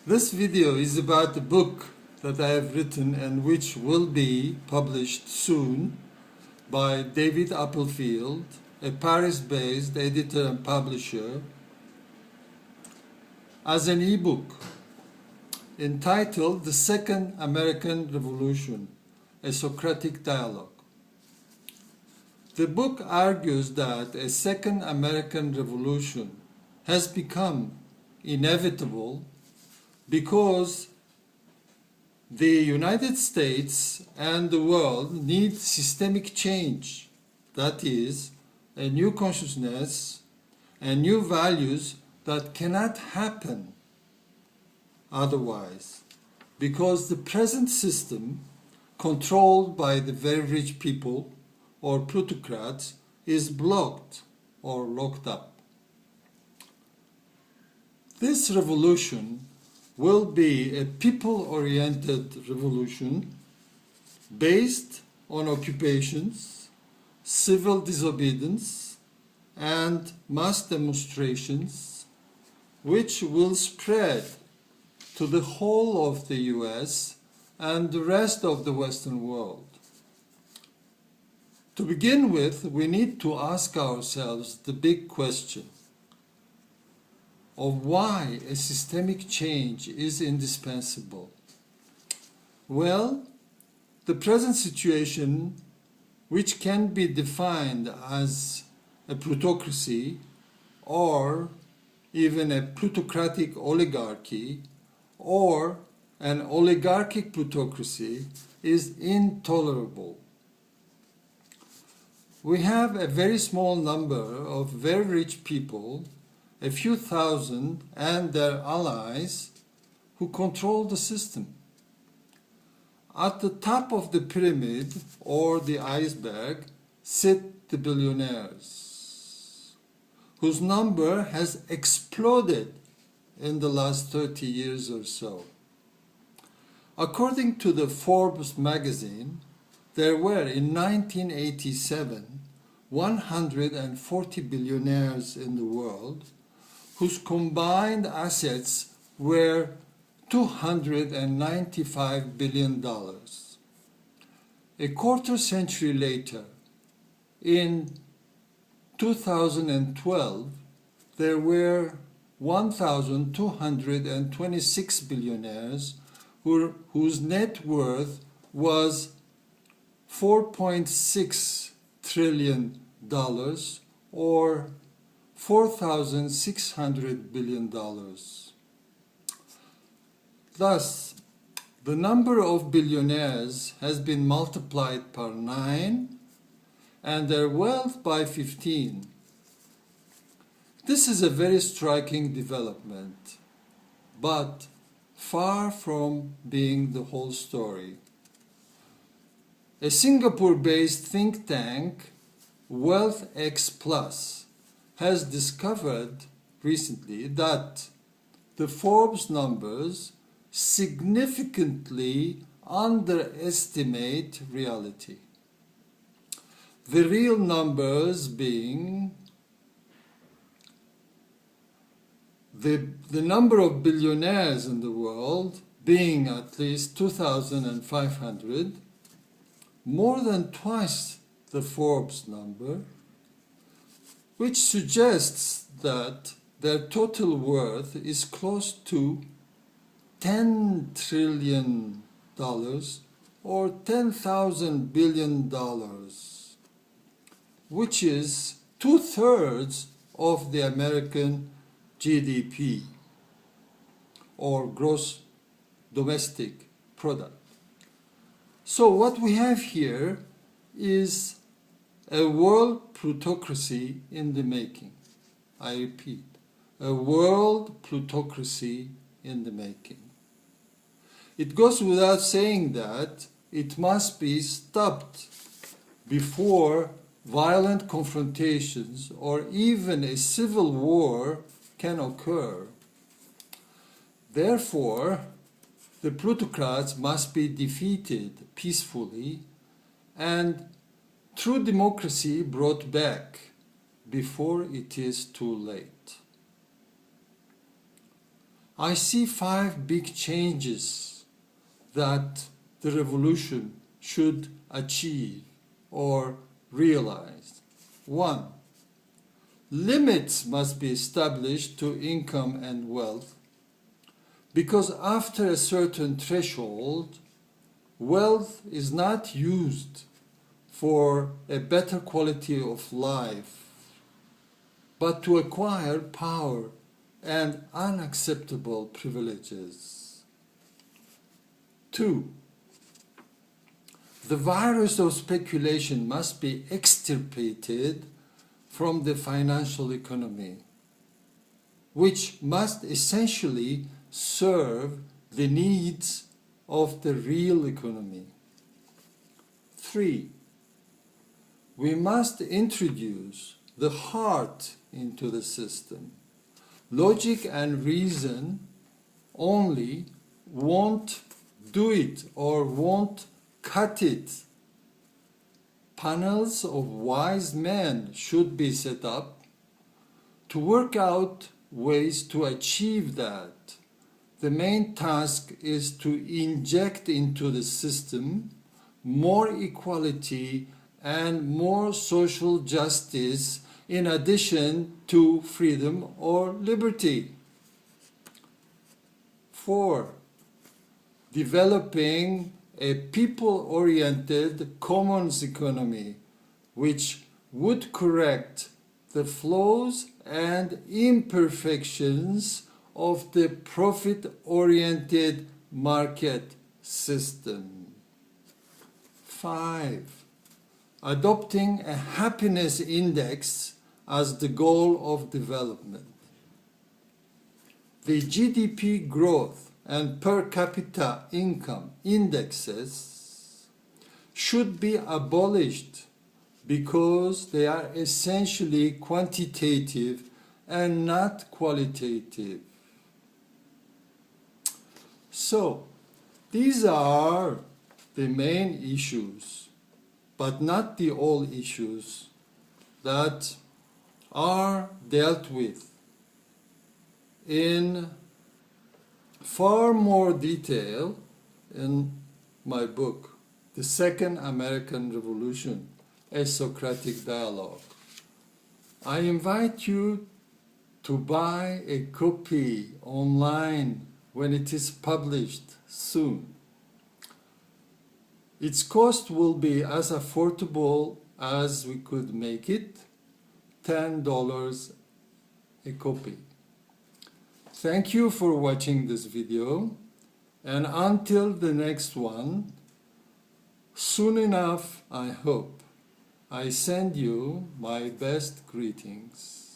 This video is about a book that I have written and which will be published soon by David Applefield, a Paris-based editor and publisher, as an e-book entitled The Second American Revolution, a Socratic Dialogue. The book argues that a second American revolution has become inevitable because the United States and the world need systemic change, that is, a new consciousness and new values that cannot happen otherwise, because the present system, controlled by the very rich people or plutocrats, is blocked or locked up. This revolution will be a people-oriented revolution based on occupations, civil disobedience, and mass demonstrations, which will spread to the whole of the US and the rest of the Western world. To begin with, we need to ask ourselves the big question of why a systemic change is indispensable. Well, the present situation, which can be defined as a plutocracy or even a plutocratic oligarchy or an oligarchic plutocracy, is intolerable. We have a very small number of very rich people, a few thousand, and their allies who control the system. At the top of the pyramid or the iceberg sit the billionaires, whose number has exploded in the last 30 years or so. According to the Forbes magazine, there were in 1987 140 billionaires in the world whose combined assets were $295 billion. A quarter century later, in 2012, there were 1,226 billionaires whose net worth was $4.6 trillion or $4,600 billion. Thus, the number of billionaires has been multiplied by 9 and their wealth by 15. This is a very striking development, but far from being the whole story. A Singapore-based think tank, WealthX Plus, has discovered recently that the Forbes numbers significantly underestimate reality. The real numbers being the number of billionaires in the world being at least 2,500, more than twice the Forbes number, which suggests that their total worth is close to $10 trillion or $10,000 billion, which is 2/3 of the American GDP or gross domestic product. So what we have here is a world plutocracy in the making. I repeat, a world plutocracy in the making. It goes without saying that it must be stopped before violent confrontations or even a civil war can occur. Therefore, the plutocrats must be defeated peacefully and true democracy brought back before it is too late. I see 5 big changes that the revolution should achieve or realize. 1. Limits must be established to income and wealth, because after a certain threshold, wealth is not used for a better quality of life, but to acquire power and unacceptable privileges. 2. The virus of speculation must be extirpated from the financial economy, which must essentially serve the needs of the real economy. 3. We must introduce the heart into the system. Logic and reason only won't do it or won't cut it. Panels of wise men should be set up to work out ways to achieve that. The main task is to inject into the system more equality and more social justice in addition to freedom or liberty. 4. Developing a people-oriented commons economy which would correct the flaws and imperfections of the profit-oriented market system. 5. Adopting a happiness index as the goal of development. The GDP growth and per capita income indexes should be abolished because they are essentially quantitative and not qualitative. So, these are the main issues, but not the all issues that are dealt with in far more detail in my book, The Second American Revolution, a Socratic Dialogue. I invite you to buy a copy online when it is published soon. Its cost will be as affordable as we could make it, $10 a copy. Thank you for watching this video, and until the next one, soon enough, I hope, I send you my best greetings.